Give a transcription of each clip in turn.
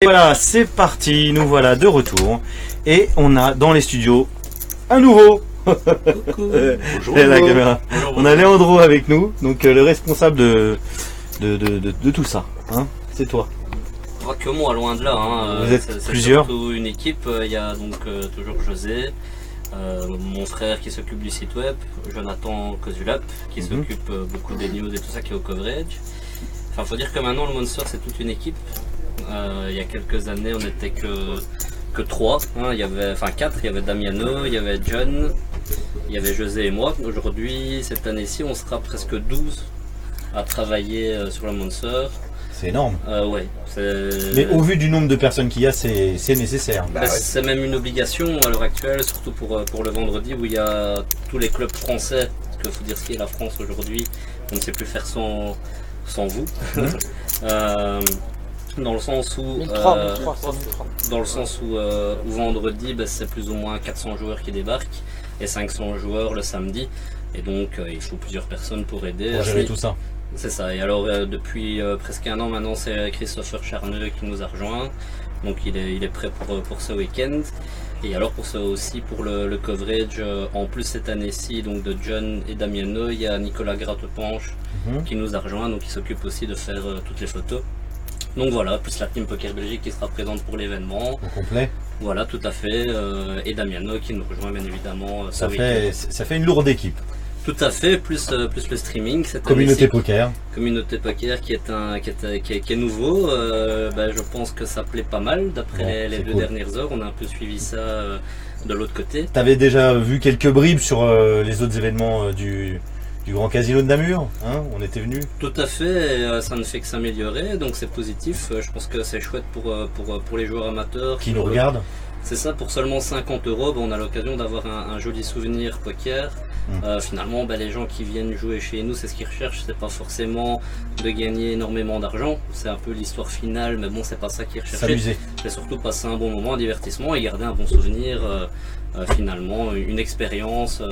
Et voilà, c'est parti, nous voilà de retour. Et on a dans les studios un nouveau. Bonjour. La caméra. Bonjour. On a Leandro avec nous, donc le responsable de tout ça. Hein, c'est toi. Pas que moi, loin de là. Hein. Vous êtes c'est plusieurs. surtout une équipe. Il y a donc toujours José, mon frère qui s'occupe du site web, Jonathan Kozulap qui s'occupe beaucoup des news et tout ça qui est au coverage. Enfin, faut dire que maintenant le Monster c'est toute une équipe. Il y a quelques années on n'était que 3, hein. Il y avait, enfin 4, il y avait Damiano, il y avait John, il y avait José et moi. Aujourd'hui, cette année-ci, on sera presque 12 à travailler sur le Monster. C'est énorme. Ouais, Mais au vu du nombre de personnes qu'il y a, c'est nécessaire. C'est même une obligation à l'heure actuelle, surtout pour le vendredi où il y a tous les clubs français. Parce qu'il faut dire ce qu'est la France aujourd'hui, on ne sait plus faire sans vous. Dans le sens où, vendredi, c'est plus ou moins 400 joueurs qui débarquent et 500 joueurs le samedi. Et donc il faut plusieurs personnes pour aider. Pour gérer tout ça. C'est ça. Et alors depuis presque un an maintenant, c'est Christopher Charneux qui nous a rejoint. Donc il est prêt pour ce week-end. Et alors pour ça aussi pour le coverage, en plus cette année-ci donc de John et Damiano, il y a Nicolas Grattepanche qui nous a rejoint, donc il s'occupe aussi de faire toutes les photos. Donc voilà, plus la team Poker Belgique qui sera présente pour l'événement. Au complet. Voilà, tout à fait. Et Damiano qui nous rejoint bien évidemment. Ça fait une lourde équipe. Tout à fait, plus le streaming. Communauté poker. Communauté poker qui est nouveau. Je pense que ça plaît pas mal d'après les 2 dernières heures. On a un peu suivi ça de l'autre côté. Tu avais déjà vu quelques bribes sur les autres événements du Grand Casino de Namur, hein, on était venu. Tout à fait, et, ça ne fait que s'améliorer, donc c'est positif. Je pense que c'est chouette pour les joueurs amateurs. Qui nous regardent. C'est ça, pour seulement 50 €, on a l'occasion d'avoir un joli souvenir poker. Finalement, les gens qui viennent jouer chez nous, c'est ce qu'ils recherchent, c'est pas forcément de gagner énormément d'argent, c'est un peu l'histoire finale, mais bon, c'est pas ça qu'ils recherchent. S'amuser. C'est surtout passer un bon moment, un divertissement et garder un bon souvenir, finalement, une expérience.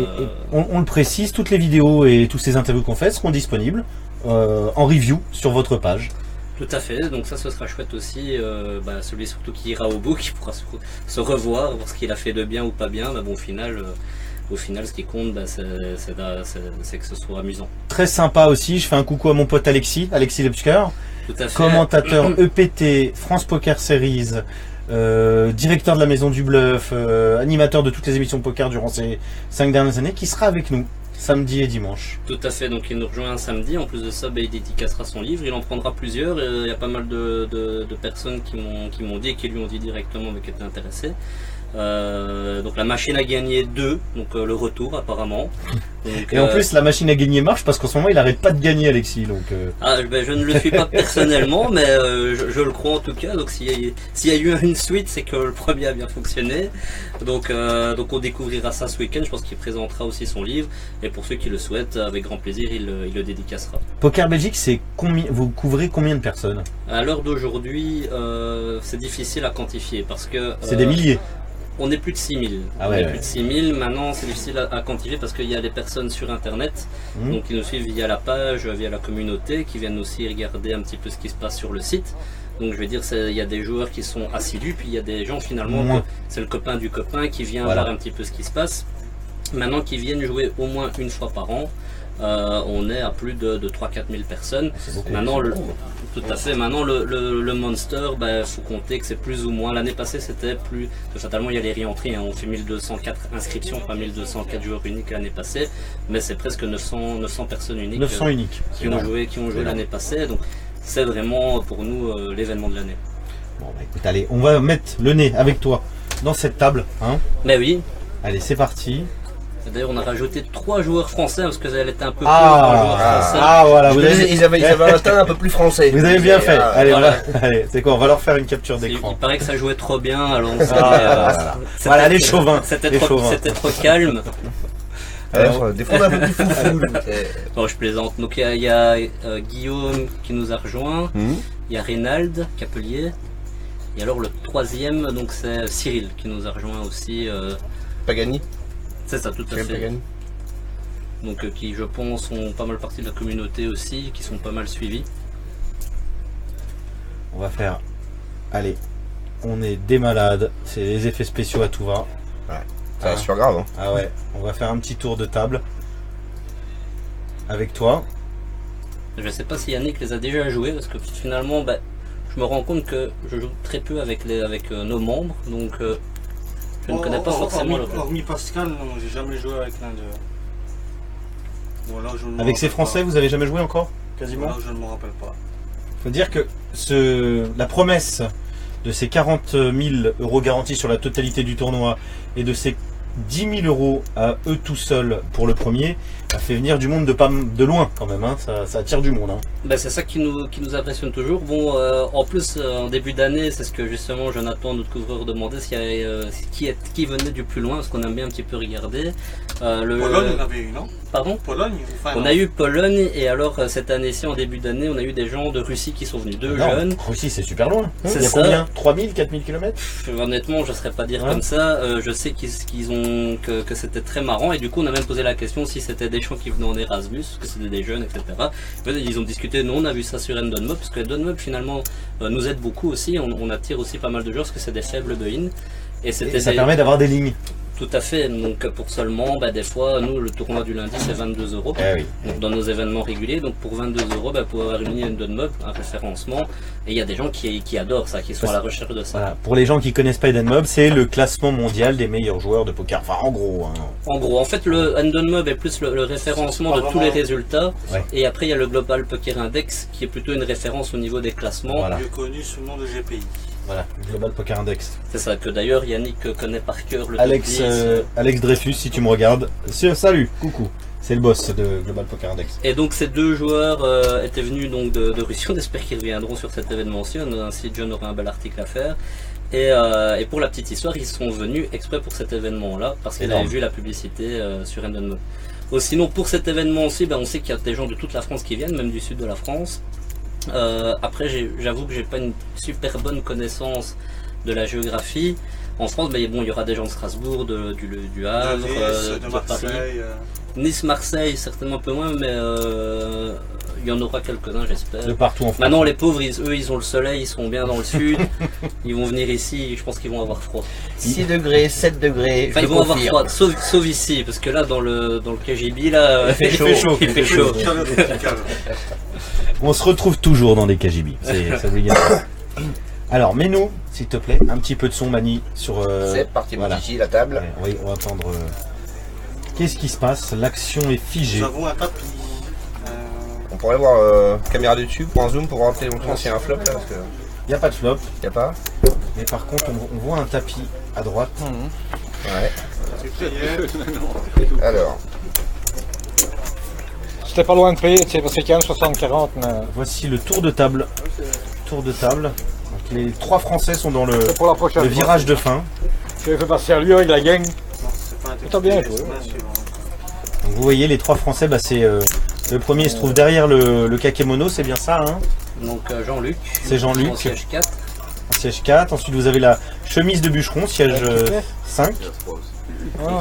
On le précise, toutes les vidéos et tous ces interviews qu'on fait seront disponibles en review sur votre page. Tout à fait, donc ça ce sera chouette aussi, celui surtout qui ira au bout, qui pourra se revoir, voir ce qu'il a fait de bien ou pas bien, mais bon au final ce qui compte c'est que ce soit amusant. Très sympa aussi, je fais un coucou à mon pote Alexis Lepsker, commentateur EPT, France Poker Series, directeur de la Maison du Bluff, animateur de toutes les émissions poker durant ces 5 dernières années, qui sera avec nous samedi et dimanche. Tout à fait, donc il nous rejoint un samedi, en plus de ça il dédicacera son livre, il en prendra plusieurs, il y a pas mal de personnes qui m'ont dit et qui lui ont dit directement mais qui étaient intéressés. Donc la machine a gagné 2, donc le retour apparemment. Donc, et en plus la machine à gagner marche parce qu'en ce moment il arrête pas de gagner Alexis. Donc, je ne le suis pas personnellement mais je le crois en tout cas. Donc s'il y a eu une suite c'est que le premier a bien fonctionné. Donc on découvrira ça ce week-end, je pense qu'il présentera aussi son livre et pour ceux qui le souhaitent avec grand plaisir il le dédicacera. Poker Belgique, c'est combien, vous couvrez combien de personnes? À l'heure d'aujourd'hui c'est difficile à quantifier parce que... c'est des milliers. On est plus de 6000. Plus de 6000. Maintenant, c'est difficile à quantifier parce qu'il y a des personnes sur Internet, donc qui nous suivent via la page, via la communauté, qui viennent aussi regarder un petit peu ce qui se passe sur le site. Donc, je vais dire, il y a des joueurs qui sont assidus, puis il y a des gens finalement, c'est le copain du copain qui vient voir un petit peu ce qui se passe. Maintenant, qui viennent jouer au moins une fois par an. On est à plus de 3-4 000 personnes. Maintenant, tout à fait. Maintenant, le Monster, faut compter que c'est plus ou moins. L'année passée, c'était plus. Fatalement, il y a les réentrées. Hein. On fait 1204 inscriptions, pas 1204 joueurs uniques l'année passée, mais c'est presque 900 personnes uniques. 900 uniques. Qui ont joué l'année passée. Donc, c'est vraiment pour nous l'événement de l'année. Bon, écoute, allez, on va mettre le nez avec toi dans cette table, hein. Mais oui. Allez, c'est parti. D'ailleurs, on a rajouté 3 joueurs français parce que elle était un peu plus joueurs français. Voilà, ils avaient un style un peu plus français. Vous avez bien fait. Allez, allez, c'est quoi, on va leur faire une capture d'écran. Il paraît que ça jouait trop bien, alors voilà, les chauvins. C'était trop calme. Alors, des fois on est un peu plus foufou. Bon, je plaisante. Donc il y a Guillaume qui nous a rejoint, il y a Reynald Capelier, et alors le 3e, donc c'est Cyril qui nous a rejoint aussi. Pagani. C'est ça, tout à fait. Donc qui, je pense, sont pas mal partie de la communauté aussi, qui sont pas mal suivis. On va faire, allez, on est des malades. C'est les effets spéciaux à tout va. Ouais. Ça va super grave. Hein. Ah ouais, on va faire un petit tour de table avec toi. Je sais pas si Yannick les a déjà joués parce que finalement, je me rends compte que je joue très peu avec nos membres, donc je ne connais pas forcément le. Hormis Pascal, non, j'ai jamais joué avec l'un d'eux. Avec ces Français, vous avez jamais joué encore? Quasiment. Je ne me rappelle pas. Faut dire que la promesse de ces 40 000 € garantis sur la totalité du tournoi et de ces 10 000 € à eux tout seuls pour le premier, ça fait venir du monde de loin quand même, hein. Ça attire du monde. Hein. C'est ça qui nous impressionne toujours. Bon, en plus, en début d'année, c'est ce que justement Jonathan, notre couvreur, demandait, qui venait du plus loin, parce qu'on aime bien un petit peu regarder. Pologne, on avait eu, non? Pardon? Pologne? On a eu Pologne, et alors cette année-ci, en début d'année, on a eu des gens de Russie qui sont venus, deux jeunes. Russie, c'est super loin. C'est Il y a combien? 3000, 4000 km? Honnêtement, je ne saurais pas dire comme ça. Je sais que c'était très marrant, et du coup, on a même posé la question si c'était des gens qui venaient en Erasmus, que c'était des jeunes, etc. Ils ont discuté, nous on a vu ça sur Endon parce que Endon finalement nous aide beaucoup aussi, on attire aussi pas mal de joueurs parce que c'est des faibles buy-in. Et ça permet d'avoir des lignes. Tout à fait, donc pour seulement, des fois, nous le tournoi du lundi c'est 22 €. Oui. Donc, dans nos événements réguliers, donc pour 22 €, pour avoir une ligne Endon un référencement, et il y a des gens qui adorent ça, qui sont à la recherche de ça. Voilà. Pour les gens qui connaissent pas Endon, c'est le classement mondial des meilleurs joueurs de poker, enfin en gros. Hein. En gros, en fait le Endon est plus le référencement de tous les résultats, et après il y a le Global Poker Index qui est plutôt une référence au niveau des classements. Voilà. Plus connu sous le nom de GPI. Voilà, Global Poker Index. C'est ça, que d'ailleurs Yannick connaît par cœur le Alex Dreyfus, si tu me regardes. Salut, coucou. C'est le boss de Global Poker Index. Et donc ces deux joueurs étaient venus donc de Russie, on espère qu'ils reviendront sur cet événement-ci, ainsi John aura un bel article à faire. Et pour la petite histoire, ils sont venus exprès pour cet événement-là, parce qu'ils avaient vu la publicité sur Endon. Sinon pour cet événement-ci, on sait qu'il y a des gens de toute la France qui viennent, même du sud de la France. Après j'avoue que j'ai pas une super bonne connaissance de la géographie en France, mais bon il y aura des gens de Strasbourg, du Havre, de Marseille, Paris. Nice, Marseille certainement un peu moins, mais il y en aura quelques-uns j'espère. De partout en France. Maintenant les pauvres, eux ils ont le soleil, ils sont bien dans le sud, ils vont venir ici, je pense qu'ils vont avoir froid. 6 degrés, 7 degrés, enfin, ils vont avoir froid, sauf ici, parce que là dans le KGB là, il fait chaud. On se retrouve toujours dans des KGB, c'est obligatoire. Alors, mets-nous, s'il te plaît, un petit peu de son, Mani, sur... C'est parti, voilà. Ici, la table. Ouais, on va attendre... Qu'est-ce qui se passe? L'action est figée. Nous avons un tapis. On pourrait voir caméra de dessus pour un zoom, pour voir longtemps s'il y a un flop, là, parce que... Il n'y a pas de flop. Il n'y a pas. Mais par contre, on voit un tapis à droite. Ouais. Alors... C'était pas loin de payer, c'est parce qu'il y a 60-40. Mais... Voici le tour de table. Tour de table. Donc les 3 Français sont dans le virage de fin. Je vais passer à lui avec la gang. T'as bien joué. Donc vous voyez, les 3 Français, c'est le premier se trouve derrière le kakémono, c'est bien ça, hein? Donc Jean-Luc. C'est Jean-Luc. En siège 4. En siège 4. Ensuite vous avez la chemise de bûcheron, siège 5.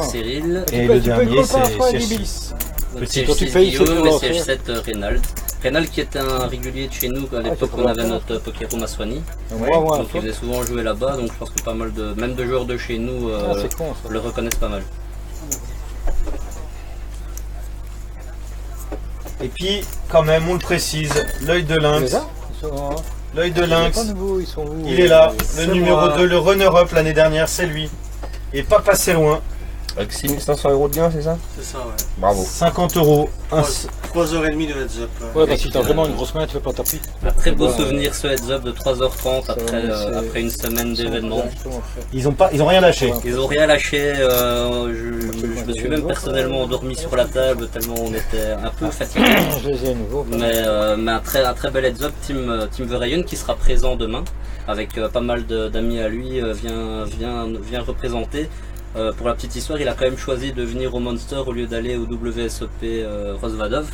Cyril. Et le dernier c'est siège 6. Petit Guillaume et siège 7 Reynald. Reynald qui était un régulier de chez nous à l'époque où on avait notre Poker Room à Soigny. Donc il faisait souvent jouer là-bas, donc je pense que pas mal même de joueurs de chez nous le reconnaissent pas mal. Et puis quand même on le précise, l'œil de lynx. L'œil de lynx, il est là, le numéro 2, le runner-up l'année dernière, c'est lui. Et pas passé loin. Avec 6500 € de gain, c'est ça? C'est ça, ouais. Bravo. 50 €. 3h30 de heads up. Ouais, parce que si t'as vraiment une grosse main, tu fais pas tapis. Un très beau souvenir ce heads up de 3h30 après une semaine d'événements. Ils ont rien lâché. Ils ont rien lâché. Je me suis même personnellement endormi sur la table tellement on était un peu fatigué. Mais un très bel heads up, Tim Verheyen qui sera présent demain avec pas mal d'amis à lui vient représenter. Pour la petite histoire, il a quand même choisi de venir au Monster au lieu d'aller au WSOP Rosvadov.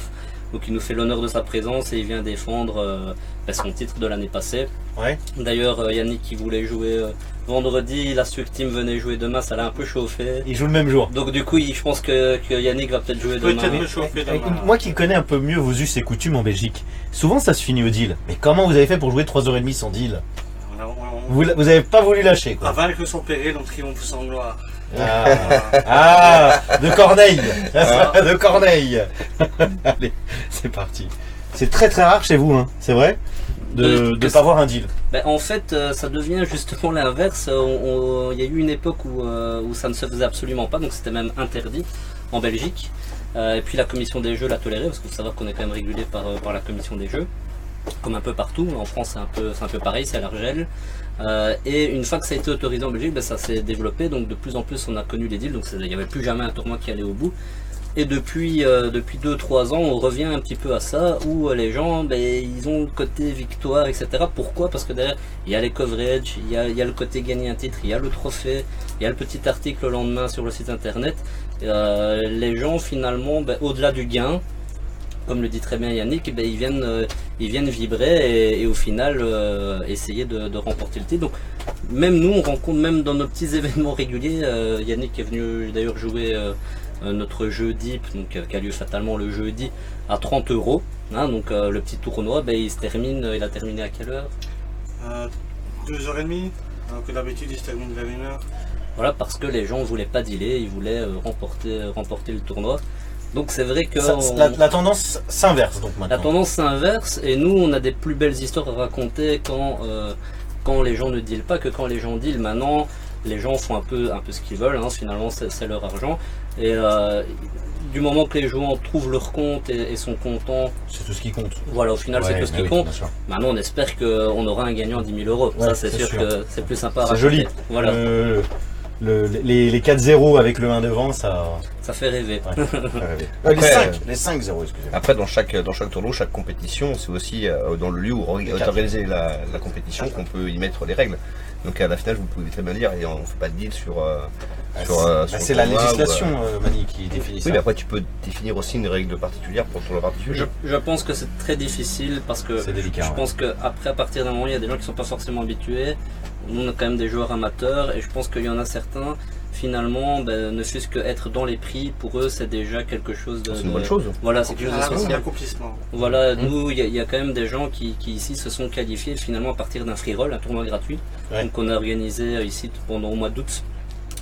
Donc il nous fait l'honneur de sa présence et il vient défendre son titre de l'année passée. Ouais. D'ailleurs Yannick qui voulait jouer vendredi, il a su que Tim venait jouer demain, ça l'a un peu chauffé. Il joue le même jour. Donc du coup je pense que Yannick va peut-être jouer demain. Me chauffer demain. Moi qui connais un peu mieux vos us et coutumes en Belgique, souvent ça se finit au deal. Mais comment vous avez fait pour jouer 3h30 sans deal? Vous avez pas voulu lâcher, quoi. À vaincre son péril, on triomphe sans gloire. De Corneille. De Corneille. Allez, c'est parti. C'est très très rare chez vous, hein, c'est vrai, de ne pas avoir un deal. Ben, en fait, ça devient justement l'inverse. Il y a eu une époque où ça ne se faisait absolument pas, donc c'était même interdit en Belgique. Et puis la commission des jeux l'a toléré, parce qu'il faut savoir qu'on est quand même régulé par la commission des jeux, comme un peu partout. En France, c'est un peu pareil, c'est à l'Argel. Et une fois que ça a été autorisé en Belgique, ben, ça s'est développé, donc de plus en plus on a connu les deals, donc il n'y avait plus jamais un tournoi qui allait au bout. Et depuis 2-3 ans, on revient un petit peu à ça, où les gens, ben, ils ont le côté victoire, etc. Pourquoi? Parce que derrière, il y a les coverage, il y a le côté gagner un titre, il y a le trophée, il y a le petit article le lendemain sur le site internet. Les gens, finalement, ben, au-delà du gain, comme le dit très bien Yannick, ben, ils viennent vibrer et au final essayer de remporter le titre. Donc même nous, on rencontre même dans nos petits événements réguliers, Yannick est venu d'ailleurs jouer notre jeu Deep, donc, qui a lieu fatalement le jeudi à 30 €. Hein, donc le petit tournoi, ben, il a terminé à quelle heure? 2h30, alors que d'habitude il se termine vers 1h. Voilà, parce que les gens ne voulaient pas dealer, ils voulaient remporter le tournoi. Donc c'est vrai que... La tendance s'inverse donc maintenant. La tendance s'inverse et nous on a des plus belles histoires à raconter quand les gens ne dealent pas que quand les gens dealent. Maintenant les gens font un peu ce qu'ils veulent, hein, finalement c'est leur argent. Et du moment que les joueurs trouvent leur compte et sont contents... C'est tout ce qui compte. Voilà, au final c'est tout ce qui compte. Maintenant on espère qu'on aura un gagnant à 10 000 €. Ouais, ça c'est sûr que c'est plus sympa à raconter. C'est joli. Voilà. Les 4-0 avec le 1 devant, ça fait rêver. Ouais, après, les 5-0, excusez-moi. Après, dans chaque tournoi, chaque compétition, c'est aussi dans le lieu où organiser la compétition qu'on peut y mettre les règles. Donc à la finale, vous pouvez très bien dire, et on ne fait pas de deal sur c'est la législation, Mani, qui définit ça. Oui, mais après, tu peux définir aussi une règle particulière pour ton particulier. Je pense que c'est très difficile parce que c'est délicat, je pense qu'après, à partir d'un moment, il y a des gens qui ne sont pas forcément habitués. Nous, on a quand même des joueurs amateurs et je pense qu'il y en a certains, finalement, ben, ne fût-ce qu'être dans les prix, pour eux, c'est déjà quelque chose de... C'est une bonne chose. Voilà, c'est quelque chose de social. Accomplissement. Voilà, nous, il y a quand même des gens qui ici se sont qualifiés finalement à partir d'un free roll, un tournoi gratuit. Ouais. Donc on a organisé ici pendant au mois d'août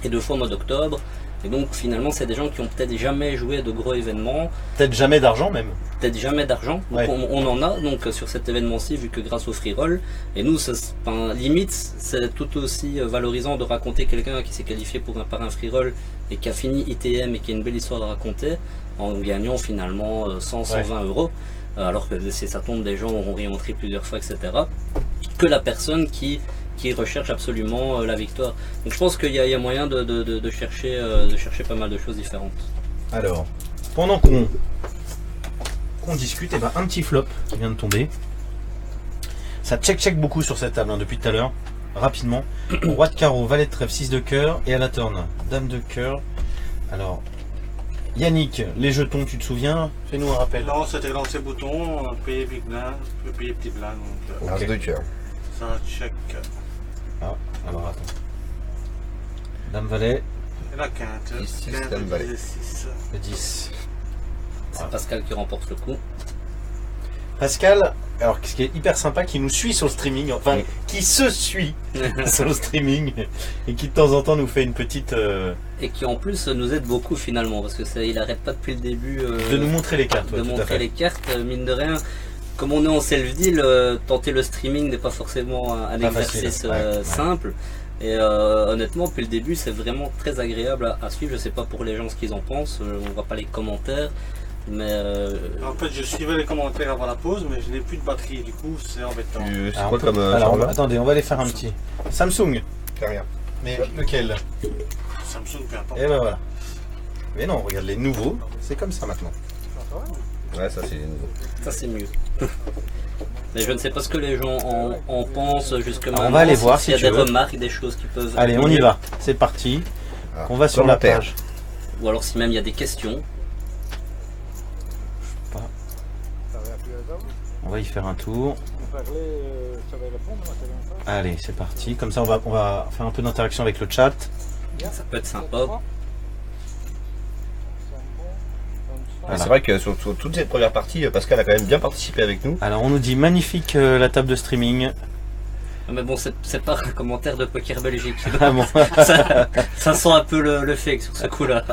et 2 fois au mois d'octobre. Et donc finalement, c'est des gens qui ont peut-être jamais joué à de gros événements. Peut-être jamais d'argent même. Peut-être jamais d'argent. Ouais. On en a donc sur cet événement-ci, vu que grâce au free roll. Et nous, limite, c'est tout aussi valorisant de raconter quelqu'un qui s'est qualifié par un free roll et qui a fini ITM et qui a une belle histoire à raconter en gagnant finalement 100-120 €. Alors que si ça tombe, des gens auront réentré plusieurs fois, etc. Que la personne qui recherche absolument la victoire. Donc je pense qu'il y a moyen de chercher pas mal de choses différentes. Alors, pendant qu'on discute, et ben un petit flop qui vient de tomber. Ça check beaucoup sur cette table, hein, depuis tout à l'heure. Rapidement. Roi de carreau, valet de trèfle, 6 de cœur et à la turn, dame de cœur. Alors, Yannick, les jetons, tu te souviens? Fais-nous un rappel. Non, c'était lancer bouton, payer big blind, payer petit blind. Donc, As de cœur. Ça check. Ah, alors attends. Dame valet. Et la quinte. 6, dame valet. Le 10. C'est Pascal qui remporte le coup. Pascal, alors ce qui est hyper sympa, qui nous suit sur le streaming, enfin qui se suit sur le streaming et qui de temps en temps nous fait une petite... Et qui en plus nous aide beaucoup finalement, parce que il arrête pas depuis le début de nous montrer les cartes. De montrer les cartes, mine de rien. Comme on est en self-deal, tenter le streaming n'est pas forcément un exercice simple. Et honnêtement, depuis le début, c'est vraiment très agréable à suivre. Je sais pas pour les gens ce qu'ils en pensent, on voit pas les commentaires. Mais en fait, je suivais les commentaires avant la pause, mais je n'ai plus de batterie, du coup, c'est embêtant. C'est quoi comme alors, attendez, on va aller faire un petit Samsung. Rien. Mais lequel? Samsung, peu importe. Et ben voilà. Mais non, regarde les nouveaux, c'est comme ça maintenant. Ouais, ça c'est nouveau. Ça c'est mieux. Mais je ne sais pas ce que les gens en pensent jusque maintenant. On va aller voir s'il y a des remarques, des choses qui peuvent... Allez, on y va. C'est parti. On va sur la page. Ou alors si même il y a des questions. On va y faire un tour. Allez, c'est parti. Comme ça, on va faire un peu d'interaction avec le chat. Ça peut être sympa. Voilà. C'est vrai que sur toutes ces premières parties, Pascal a quand même bien participé avec nous. Alors, on nous dit magnifique la table de streaming. Mais bon, c'est pas un commentaire de Poker Belgique. Ah bon. ça sent un peu le fake sur ce coup-là.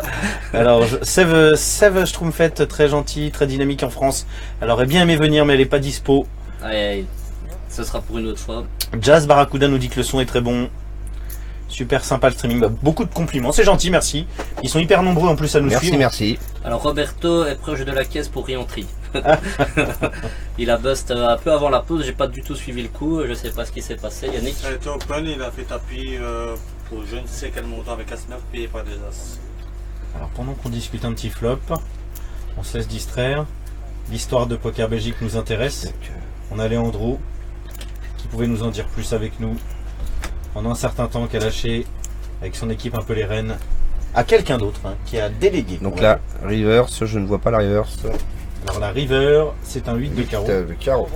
Alors, Sève Schtroumpfette, très gentil, très dynamique en France. Elle aurait bien aimé venir, mais elle est pas dispo. Aïe. Ce sera pour une autre fois. Jazz Barracuda nous dit que le son est très bon. Super sympa le streaming. Bah, beaucoup de compliments, c'est gentil, merci. Ils sont hyper nombreux en plus à nous suivre. Merci. Alors Roberto est proche de la caisse pour Rientry. Il a bust un peu avant la pause, j'ai pas du tout suivi le coup, je sais pas ce qui s'est passé. Yannick? Il était open, il a fait tapis pour je ne sais quel montant avec As-9 payé par des As. Alors pendant qu'on discute un petit flop, on se laisse distraire. L'histoire de Poker Belgique nous intéresse. On a Léandro qui pouvait nous en dire plus avec nous. Pendant un certain temps qui a lâché avec son équipe un peu les rênes à quelqu'un d'autre qui a délégué. Donc là, reverse, je ne vois pas la reverse. Alors la river, c'est un 8 de carreau.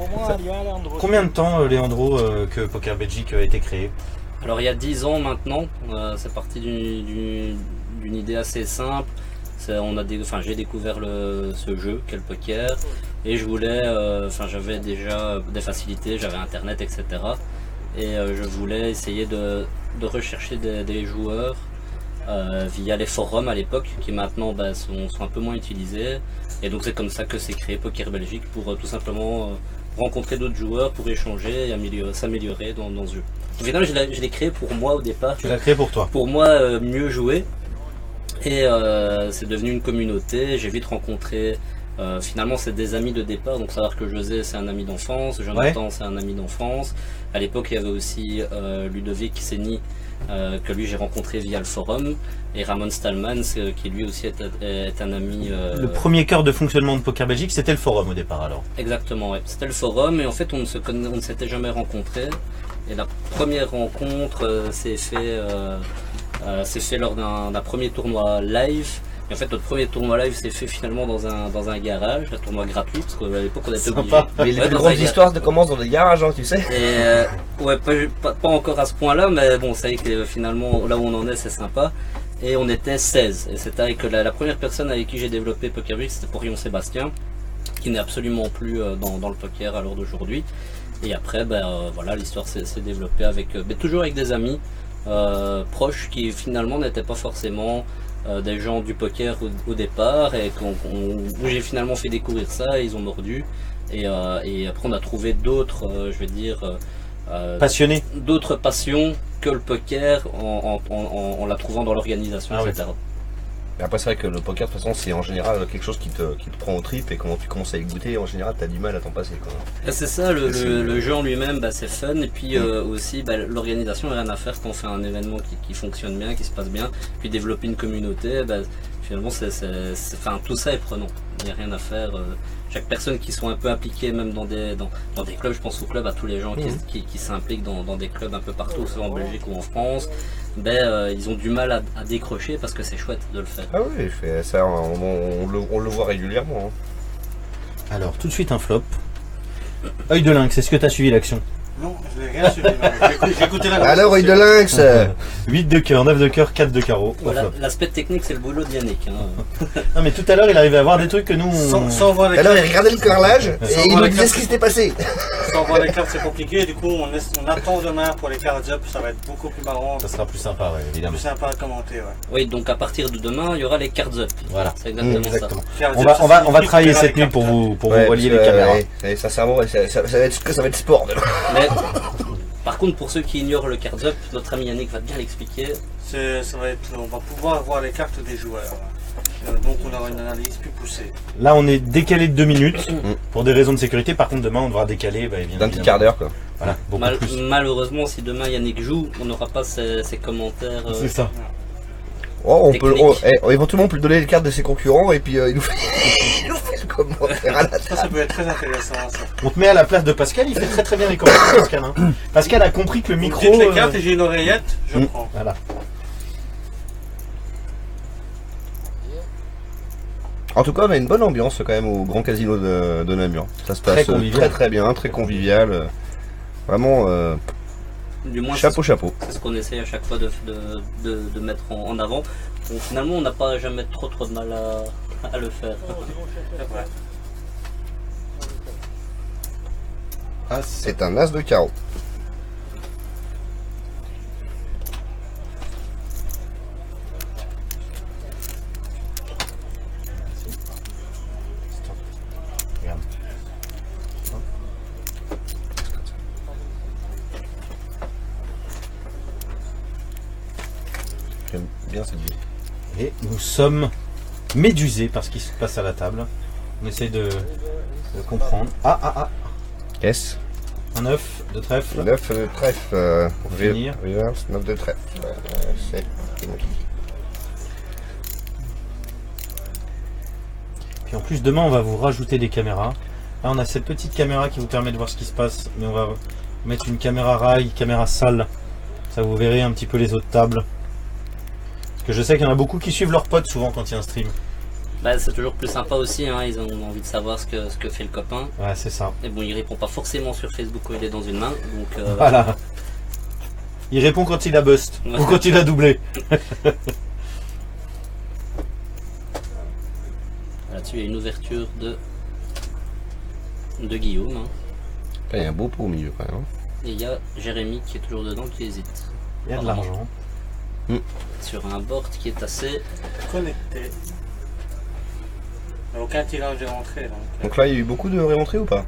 Combien de temps, Léandro, que Poker Belgique a été créé? Alors il y a 10 ans maintenant, c'est parti d'une idée assez simple. J'ai découvert ce jeu qu'est le poker et je voulais, j'avais déjà des facilités, j'avais internet, etc. Et je voulais essayer de rechercher des joueurs via les forums à l'époque qui maintenant sont un peu moins utilisés. Et donc c'est comme ça que c'est créé Poker Belgique pour tout simplement rencontrer d'autres joueurs pour échanger et s'améliorer dans ce jeu. Au final je l'ai créé pour moi au départ. Tu l'as créé pour toi? Pour moi mieux jouer. Et c'est devenu une communauté, j'ai vite rencontré, finalement c'est des amis de départ, donc savoir que José c'est un ami d'enfance, Jonathan c'est un ami d'enfance. À l'époque il y avait aussi Ludovic Seni, que lui j'ai rencontré via le forum, et Ramon Stallman qui lui aussi est un ami. Le premier cœur de fonctionnement de Poker Belgique c'était le forum au départ alors? Exactement, ouais. C'était le forum et en fait on ne s'était jamais rencontrés. Et la première rencontre s'est fait lors d'un premier tournoi live. Et en fait, notre premier tournoi live s'est fait finalement dans un garage, un tournoi gratuit, parce qu'à l'époque on était obligé. Mais les plus grosses histoires commencent dans des garages, tu sais. Et ouais, pas encore à ce point-là, mais bon, c'est vrai que finalement, là où on en est, c'est sympa. Et on était 16. Et c'était avec la première personne avec qui j'ai développé Poker Belgique, c'était Porion Sébastien, qui n'est absolument plus dans le poker à l'heure d'aujourd'hui. Et après, voilà, l'histoire s'est développée avec, toujours avec des amis. Proches qui finalement n'étaient pas forcément des gens du poker au départ et où j'ai finalement fait découvrir ça et ils ont mordu et après on a trouvé d'autres passionnés, d'autres passions que le poker en la trouvant dans l'organisation, etc. Oui. Et après c'est vrai que le poker de toute façon c'est en général quelque chose qui te prend au trip et quand tu commences à y goûter en général tu as du mal à t'en passer quoi. C'est ça, le jeu en lui-même c'est fun et puis aussi l'organisation n'a rien à faire quand on fait un événement qui fonctionne bien, qui se passe bien, puis développer une communauté, finalement tout ça est prenant, il n'y a rien à faire. Chaque personne qui sont un peu impliquées même dans des clubs, je pense au club, à tous les gens qui s'impliquent dans des clubs un peu partout, soit en Belgique ou en France, ils ont du mal à décrocher parce que c'est chouette de le faire. Ah oui, ça, on le voit régulièrement. Alors tout de suite un flop. Œil de lynx, est-ce que tu as suivi l'action? Non, je n'ai rien suivi. J'ai écouté la. Alors, œil de lynx 8 de cœur, 9 de cœur, 4 de carreau. Voilà, l'aspect technique, c'est le boulot de Yannick. Non, mais tout à l'heure, il arrivait à voir des trucs que nous. Sans voir les alors, il regardait le carrelage et il nous disait ce qui s'était passé. Sans voir les cartes, c'est compliqué. Du coup, on attend demain pour les cartes up. Ça va être beaucoup plus marrant. Ça sera plus sympa, ouais, évidemment. Plus sympa à commenter, ouais. Oui, donc à partir de demain, il y aura les cartes up. Voilà. C'est exactement ça. On va travailler cette nuit pour vous relier les caméras. Et sincèrement, ça va être sport. Mais, par contre, pour ceux qui ignorent le cards up, notre ami Yannick va bien l'expliquer. On va pouvoir voir les cartes des joueurs. Donc on aura une analyse plus poussée. Là on est décalé de 2 minutes pour des raisons de sécurité. Par contre demain on devra décaler d'un petit quart d'heure quoi. Voilà, malheureusement si demain Yannick joue, on n'aura pas ses commentaires. C'est ça. On peut éventuellement plus donner les cartes de ses concurrents et puis il nous fait le commentaire à la ça peut être très intéressant ça. On te met à la place de Pascal, il fait très très bien les commentaires Pascal. Pascal a compris que le micro. Vous dites les cartes et j'ai une oreillette, je prends. Voilà. En tout cas, on a une bonne ambiance quand même au Grand Casino de Namur. Ça se passe très bien, très convivial. Vraiment, du moins, chapeau. C'est ce qu'on essaye à chaque fois de mettre en avant. Donc, finalement, on n'a pas jamais trop de mal à le faire. C'est un as de carreau. J'aime bien cette vue. Et nous sommes médusés par ce qui se passe à la table. On essaye de comprendre. Ah. Qu'est-ce? Un 9 de trèfle. 9 de trèfle. Pour finir. Reverse, 9 de trèfle. C'est bon. Puis en plus, demain, on va vous rajouter des caméras. Là, on a cette petite caméra qui vous permet de voir ce qui se passe. Mais on va mettre une caméra rail, caméra salle. Ça, vous verrez un petit peu les autres tables. Parce que je sais qu'il y en a beaucoup qui suivent leurs potes souvent quand il y a un stream. Bah, c'est toujours plus sympa aussi, hein. Ils ont envie de savoir ce que fait le copain. Ouais, c'est ça. Et bon, il répond pas forcément sur Facebook quand il est dans une main. Donc, voilà. Il répond quand il a bust. Ou quand il a doublé. Là-dessus, il y a une ouverture de Guillaume. Hein. Là, il y a un beau pot au milieu quand même. Et il y a Jérémy qui est toujours dedans, qui hésite. Il y a de l'argent. Sur un board qui est assez connecté. Aucun tirage est rentré. Donc là, il y a eu beaucoup de réentrées ou pas?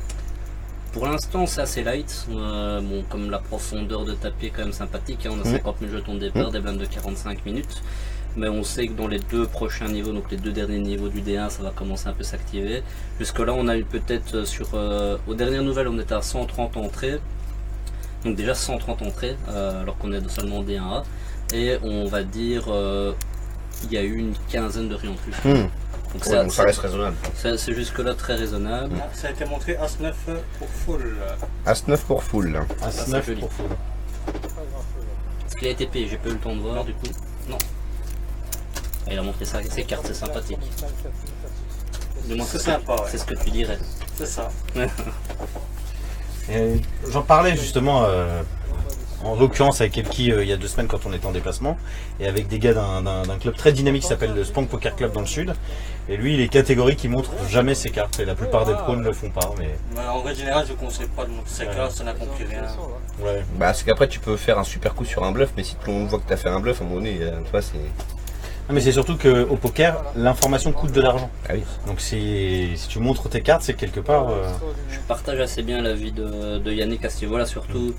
Pour l'instant, c'est assez light. Bon, comme la profondeur de tapis est quand même sympathique, hein, on a 50 000 jetons de départ, des blindes de 45 minutes. Mais on sait que dans les deux prochains niveaux, donc les deux derniers niveaux du D1, ça va commencer un peu s'activer. Jusque-là, on a eu peut-être aux dernières nouvelles, on était à 130 entrées. Donc déjà 130 entrées, alors qu'on est seulement D1A. Et on va dire, il y a eu une quinzaine de rien en plus. Donc, ouais, donc ça reste raisonnable. C'est jusque-là très raisonnable. Ça a été montré As-9 pour full. As-9 pour full. As-9 pour full. Est-ce qu'il a été payé? J'ai pas eu le temps de voir du coup. Non. Ah, il a montré ça, ses cartes, c'est sympathique. C'est sympa, ouais. C'est ce que tu dirais. C'est ça. J'en parlais justement en l'occurrence avec Elki il y a 2 semaines quand on était en déplacement et avec des gars d'un club très dynamique qui s'appelle le Spank Poker Club dans le sud, et lui il est catégorique, il montre jamais ses cartes et la plupart des pros ne le font pas, mais en règle générale je ne conseille pas de montrer ses cartes, ça n'accomplit rien. Ouais. Bah c'est qu'après tu peux faire un super coup sur un bluff, mais si tout le monde voit que tu as fait un bluff à un moment donné, tu vois c'est... Ah, mais c'est surtout qu'au poker l'information coûte de l'argent. Ah oui. Donc si tu montres tes cartes, c'est quelque part Je partage assez bien l'avis de Yannick à ce niveau là, surtout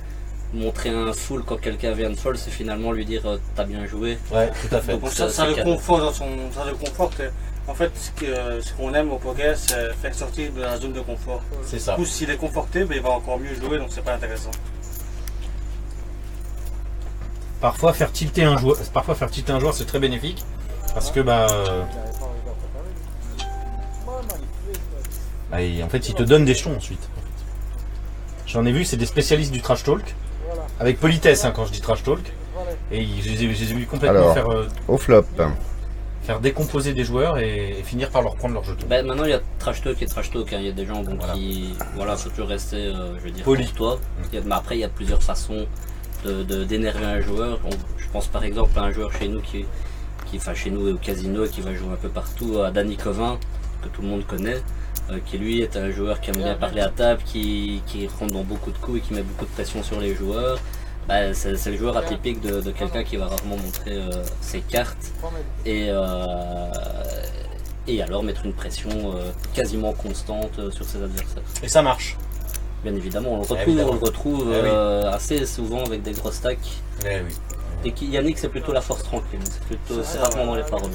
montrer un full quand quelqu'un vient de fold, c'est finalement lui dire t'as bien joué. Ouais, tout à fait. Donc ça le conforte ça le conforte. En fait, ce qu'on aime au poker, c'est faire sortir de la zone de confort. C'est ça. Du coup, s'il est conforté, il va encore mieux jouer, donc c'est pas intéressant. Parfois faire tilter un joueur, c'est très bénéfique parce que en fait il te donne des jetons ensuite. J'en ai vu, c'est des spécialistes du trash talk. Avec politesse, hein, quand je dis trash talk. Et je les ai vus complètement au flop. Faire décomposer des joueurs et finir par leur prendre leurs jetons. Bah, maintenant il y a trash talk et trash talk, hein. Il y a des gens qui... Voilà, faut toujours rester, je veux dire, poli. pour toi. Mais après il y a plusieurs façons d'énerver un joueur. Je pense par exemple à un joueur chez nous enfin chez nous au casino, qui va jouer un peu partout, à Danny Covin, que tout le monde connaît. Qui lui est un joueur qui aime bien parler à table, qui rentre dans beaucoup de coups et qui met beaucoup de pression sur les joueurs. Bah, c'est le joueur atypique de quelqu'un qui va rarement montrer ses cartes et alors mettre une pression quasiment constante sur ses adversaires. Et ça marche. Bien évidemment, on le retrouve assez souvent avec des gros stacks. Oui. Et Yannick, c'est plutôt la force tranquille, c'est rarement dans les paroles.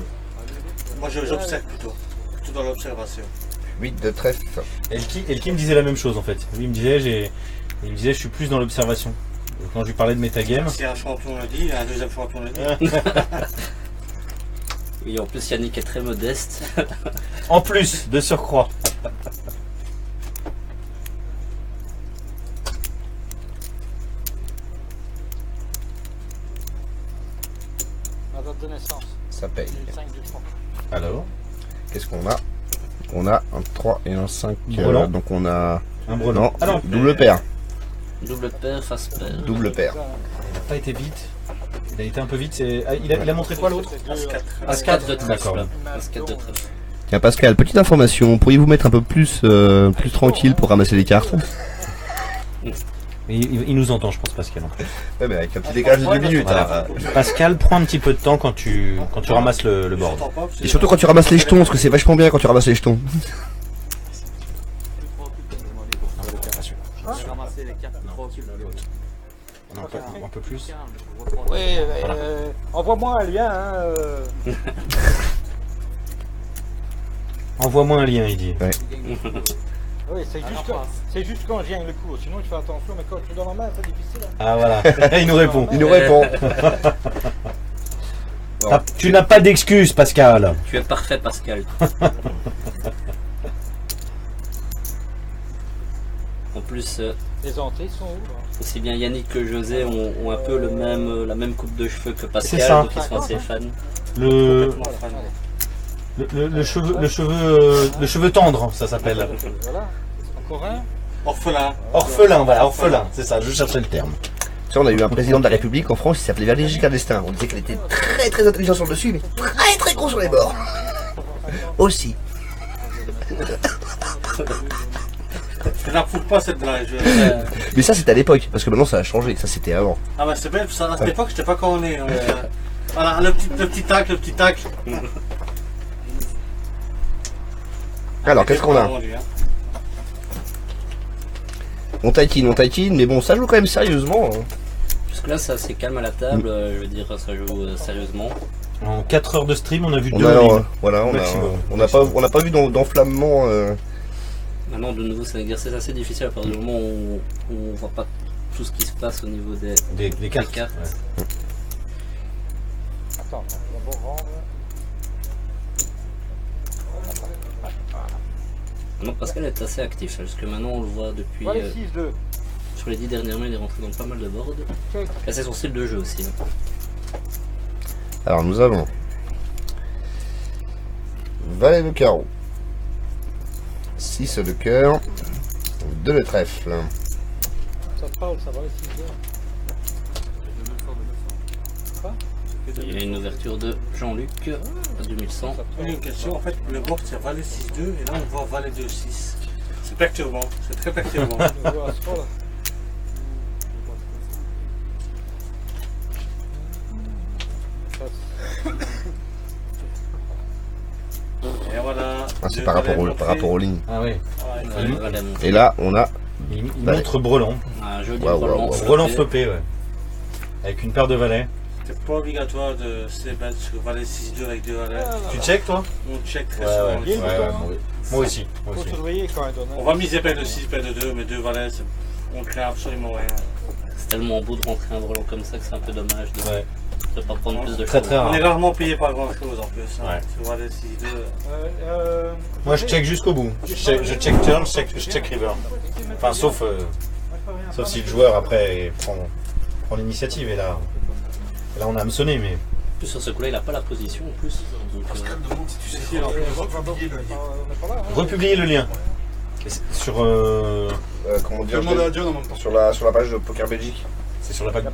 Moi j'observe plutôt dans l'observation. 8 de trèfle. Elki me disait la même chose en fait. Lui il me disait je suis plus dans l'observation. Quand je lui parlais de metagame. Si un champion le dit, un deuxième champion le dit. Oui, en plus Yannick est très modeste. En plus, de surcroît. La date de naissance. Ça paye. 5 du 3. Alors, qu'est-ce qu'on a? On a un 3 et un 5. Donc on a... Un brelan. Non, double paire. Double paire, face paire. Double paire. Il n'a pas été vite. Il a été un peu vite. Il a montré quoi l'autre? As-4 de trèfle. D'accord. As-4 de trèfle. Tiens Pascal, petite information. Pourriez-vous mettre un peu plus tranquille pour ramasser les cartes? Il nous entend, je pense, Pascal. En plus. Ouais, mais avec un petit décalage de 2 minutes. Voilà. Pascal, prends un petit peu de temps quand tu ramasses le board. Et surtout quand tu ramasses les jetons, parce que c'est vachement bien quand tu ramasses les jetons. Un peu plus. Oui, envoie-moi un lien. Envoie-moi un lien, il dit. Ouais. Oui, c'est juste quand je viens le coup. Sinon, tu fais attention, mais quand tu es dans la main, c'est difficile. Ah voilà, il nous répond. Il nous répond. Tu n'as pas d'excuses, Pascal. Tu es parfait, Pascal. En plus, Les entrées sont où aussi bien Yannick que José ont un peu la même coupe de cheveux que Pascal, C'est ça. donc ils sont assez fans. Le cheveu tendre, ça s'appelle. Voilà. Encore un. Orphelin. Orphelin, voilà, orphelin, c'est ça, je cherchais le terme. Tu sais, on a eu un président de la République en France qui s'appelait Valéry Giscard d'Estaing. On disait qu'elle était très très intelligente sur le dessus, mais très très gros sur les bords. Aussi. Je la fous pas cette blague. Mais ça c'était à l'époque, parce que maintenant ça a changé, ça c'était avant. Ah bah c'est belle, ça, à cette époque j'étais pas encore né. Donc, voilà, le petit tac. Alors qu'est-ce qu'on a? On taquine, mais bon, ça joue quand même sérieusement. Hein. Jusque là, c'est assez calme à la table, je veux dire, ça joue sérieusement. En 4 heures de stream, on a vu On 2 a, lignes. voilà, on n'a pas vu d'enflammement. Maintenant, de nouveau, c'est un exercice assez difficile à partir du moment où on voit pas tout ce qui se passe au niveau des cartes. Ouais. Attends, d'abord rendre. Non, Pascal est assez actif, parce que maintenant on le voit depuis. Voilà, 6-2. Sur les 10 dernières mains, il est rentré dans pas mal de boards. Et c'est son style de jeu aussi. Hein. Alors nous avons valet de carreau, 6 de cœur, 2 de trèfle. Ça te parle, ça va les 6-2. Il y a une ouverture de Jean-Luc à 2100. Une question, en fait, le board c'est valet 6-2 et là on voit valet 2-6. C'est perturbant, c'est très perturbant. Et voilà. Ah, c'est par rapport aux lignes. Ah oui. Et là on a Il montre brelan. Un joli Wow, brelan. Brelan flopé, ouais. Avec une paire de valets. C'est pas obligatoire de se battre sur valet 6-2 avec 2 valets. Tu check, toi? On check très Ouais, souvent. ouais, moi aussi. Faut surveiller quand elle donne. On va miser paire de 6, paire de 2, mais 2 valets, on craint absolument rien. C'est tellement beau de rentrer un brelan comme ça que c'est un peu dommage de pas prendre plus de Très choses. très rare. On est rarement payé par grand chose en plus. Hein. Ouais. Sur valet 6-2. Moi je check jusqu'au bout. Je check turn, je check river. Enfin sauf si le joueur après prend l'initiative et là on a hameçonné mais. En plus sur ce coup-là, il n'a pas la position en plus. Donc, Republier le lien. Sur comment dire, sur la page de Poker Belgique. c'est sur la page.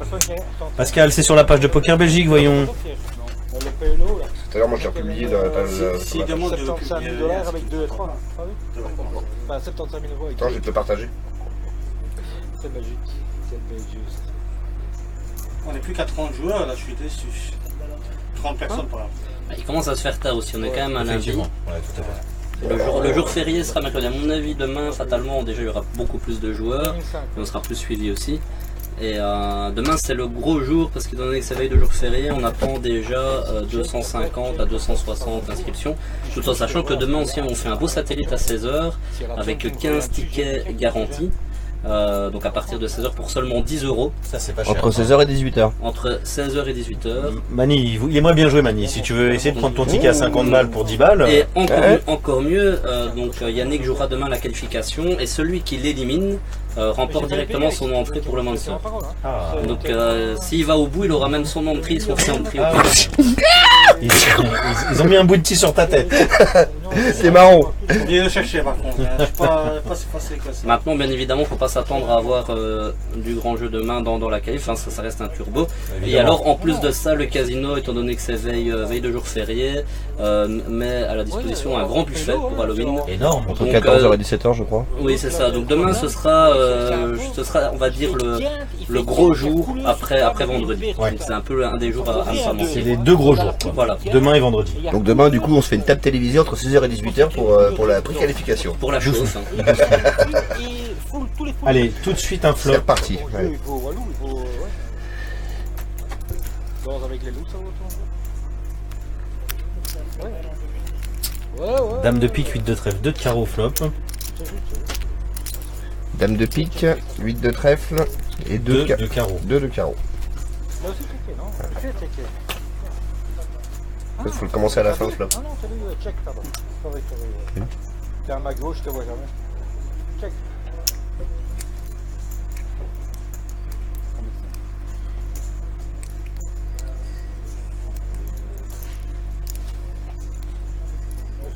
Pascal, c'est sur la page de Poker Belgique, voyons. Tout à l'heure moi je l'ai republié dans la page. S'il demande de 75 000 $ avec 2 et 3. Enfin, 75 000 € avec Attends, je vais te le partager. C'est Belgique. C'est Belgique. On n'est plus qu'à 30 joueurs, là je suis déçu. 30 personnes par là. il commence à se faire tard aussi, on est quand même à lundi. Effectivement. Ouais, tout à fait. Le jour férié sera mercredi. À mon avis, demain, fatalement, déjà il y aura beaucoup plus de joueurs. Et on sera plus suivi aussi. Et demain c'est le gros jour parce qu'étant donné que c'est veille de jour férié, on attend déjà 250 à 260 inscriptions. Tout en sachant que demain aussi on fait un beau satellite à 16h avec 15 tickets garantis. Donc à partir de 16h pour seulement 10 €. Ça c'est pas cher. Entre 16h et 18h. Entre 16h et 18h. Mani, il aimerait bien jouer Mani. Si tu veux essayer de prendre ton ticket à 50 balles pour 10 balles. Et encore mieux, donc Yannick jouera demain la qualification et celui qui l'élimine remporte directement son entrée pour le Monster. Ah. Donc s'il va au bout, il aura même son entrée, son entrée. Ils ont mis un bout de tis sur ta tête. C'est marrant. Viens le chercher par contre. Je suis pas si facile que ça. Maintenant, bien évidemment, faut pas s'attendre à avoir du grand jeu demain dans la qualif, enfin, ça reste un turbo. Et alors, en plus de ça, le casino, étant donné que c'est veille de jour férié, met à la disposition un grand buffet pour Halloween. Énorme. Entre Donc, 14h et 17h je crois. Oui, c'est ça. Donc demain, ce sera, on va dire, le gros jour après vendredi. Ouais. Donc c'est un peu un des jours à ne pas C'est manquer. les deux gros jours. Quoi. Voilà. Demain et vendredi. Donc demain du coup on se fait une table télévisée entre 16h et 18h pour la préqualification. Pour la chose. Allez, tout de suite un C'est flop. reparti. Ouais. Il faut Walou, il faut. Danse avec les loups, ça vaut autant. Ouais. Dame de pique, 8 de trèfle, 2 de carreau flop. Dame de pique, 8 de trèfle et 2 de carreau. 2 de carreau. Là aussi checké, non? Checké. Il faut le commencer à la fin, le flop. Ah non, c'est lui, check, pardon. T'es à ma gauche, je te vois jamais. Check.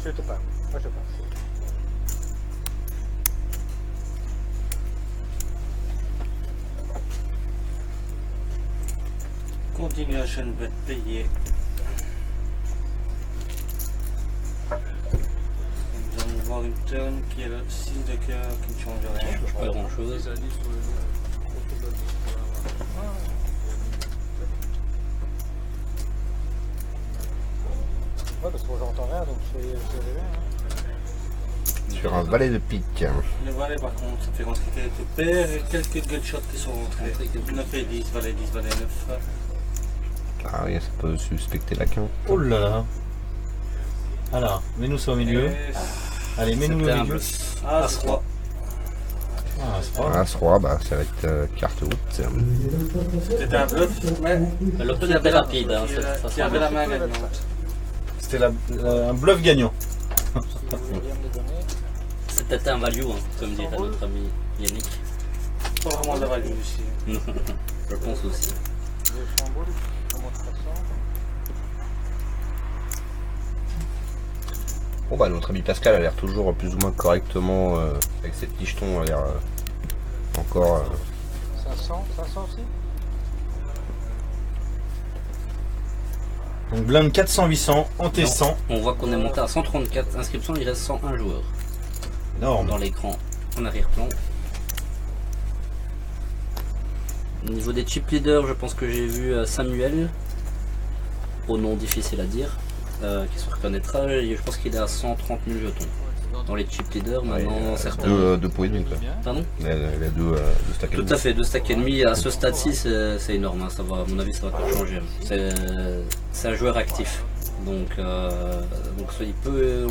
Je te parle. Moi, je passe. Continuation bet payé. Nous allons voir une turn qui est le 6 de cœur qui ne change rien. Pas grand chose. Ouais, parce que moi j'entends rien, donc c'est rien. Sur un valet de pique. Le valet par contre, ça fait rentrer quelques paires et quelques gutshots qui sont rentrés. 9 et 10, valet 10, valet 9. Ah oui, ça peut suspecter la quinte. Oh là là. Alors, mets-nous ça au milieu. Allez, mets-nous au milieu. As-3. As-roi, bah ça va être carte haute. C'était un bluff, mais L'open était rapide. Hein, qui avait la main gagnante. C'était un bluff gagnant. C'était un value, hein, comme dirait notre ami Yannick. Pas vraiment de la value ici. Je pense aussi. Bon bah notre ami Pascal a l'air toujours plus ou moins correctement avec ses petits jetons, a l'air encore... 500 aussi. Donc blinde 400-800, en T100. On voit qu'on est monté à 134 inscriptions, il reste 101 joueurs. Énorme. Dans l'écran en arrière-plan. Au niveau des chip leaders, je pense que j'ai vu Samuel, au nom difficile à dire, qui se reconnaîtra. Je pense qu'il est à 130 000 jetons. Dans les chip leaders, maintenant certains. Deux points et demi quoi. Pardon? Il y a deux stacks et Tout demi. à fait, 2 stacks et demi. À ce stade-ci, c'est énorme. Hein, ça va, à mon avis, ça va pas changer. C'est un joueur actif. Donc il peut,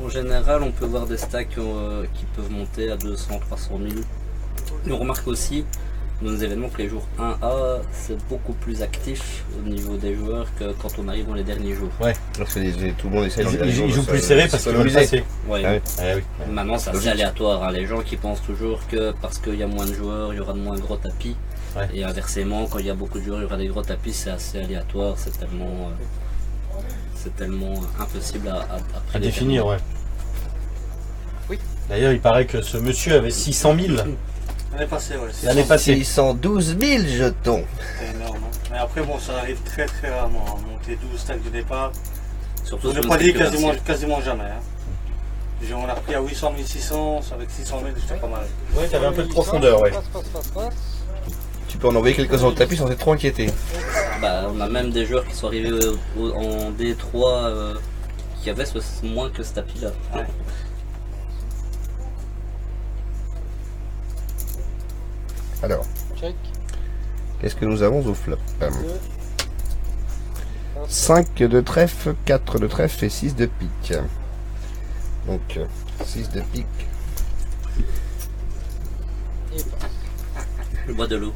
en général, on peut voir des stacks qui peuvent monter à 200, 300 000. Et on remarque aussi dans les événements que les jours 1A, c'est beaucoup plus actif au niveau des joueurs que quand on arrive dans les derniers jours. Ouais. Lorsque tout le monde essaie Ils jouent plus serré parce qu'ils veulent passer. Ouais. Ah oui. Ah oui. Maintenant, c'est assez aléatoire. Hein. Les gens qui pensent toujours que parce qu'il y a moins de joueurs, il y aura de moins gros tapis. Ouais. Et inversement, quand il y a beaucoup de joueurs, il y aura des gros tapis. C'est assez aléatoire. C'est tellement impossible à définir, ouais. Oui. D'ailleurs, il paraît que ce monsieur avait 600 000 L'année passée, ouais. l'année passée. 612 000 jetons. C'est énorme. Hein. Mais après, bon, ça arrive très rarement. Hein. Monter 12 stacks de départ. Surtout On sur ne pas dit une quasiment jamais. Hein. On a repris à 800 1600, avec 600 000, c'était pas mal. Ouais, t'avais un peu de profondeur, ouais. Passe. Tu peux en envoyer quelques sur le tapis sans être trop inquiété. Bah, on a même des joueurs qui sont arrivés en D3 qui avaient moins que ce tapis là. Ouais. Alors, Check. qu'est-ce que nous avons au flop? 2. 5 de trèfle, 4 de trèfle et 6 de pique. Donc 6 de pique. Et passe. Je bois de l'eau.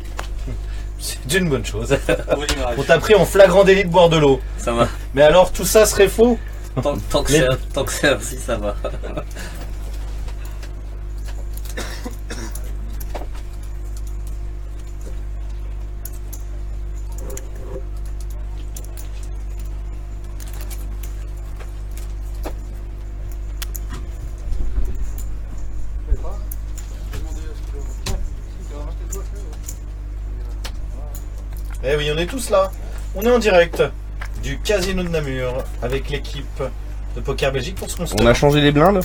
C'est une bonne chose. Pour l'image. On t'a pris en flagrant délit de boire de l'eau. Ça va. Mais alors, tout ça serait faux? Tant que c'est ainsi, ça va. Eh oui, on est tous là. On est en direct du Casino de Namur avec l'équipe de Poker Belgique pour ce qu'on se On a changé les blindes?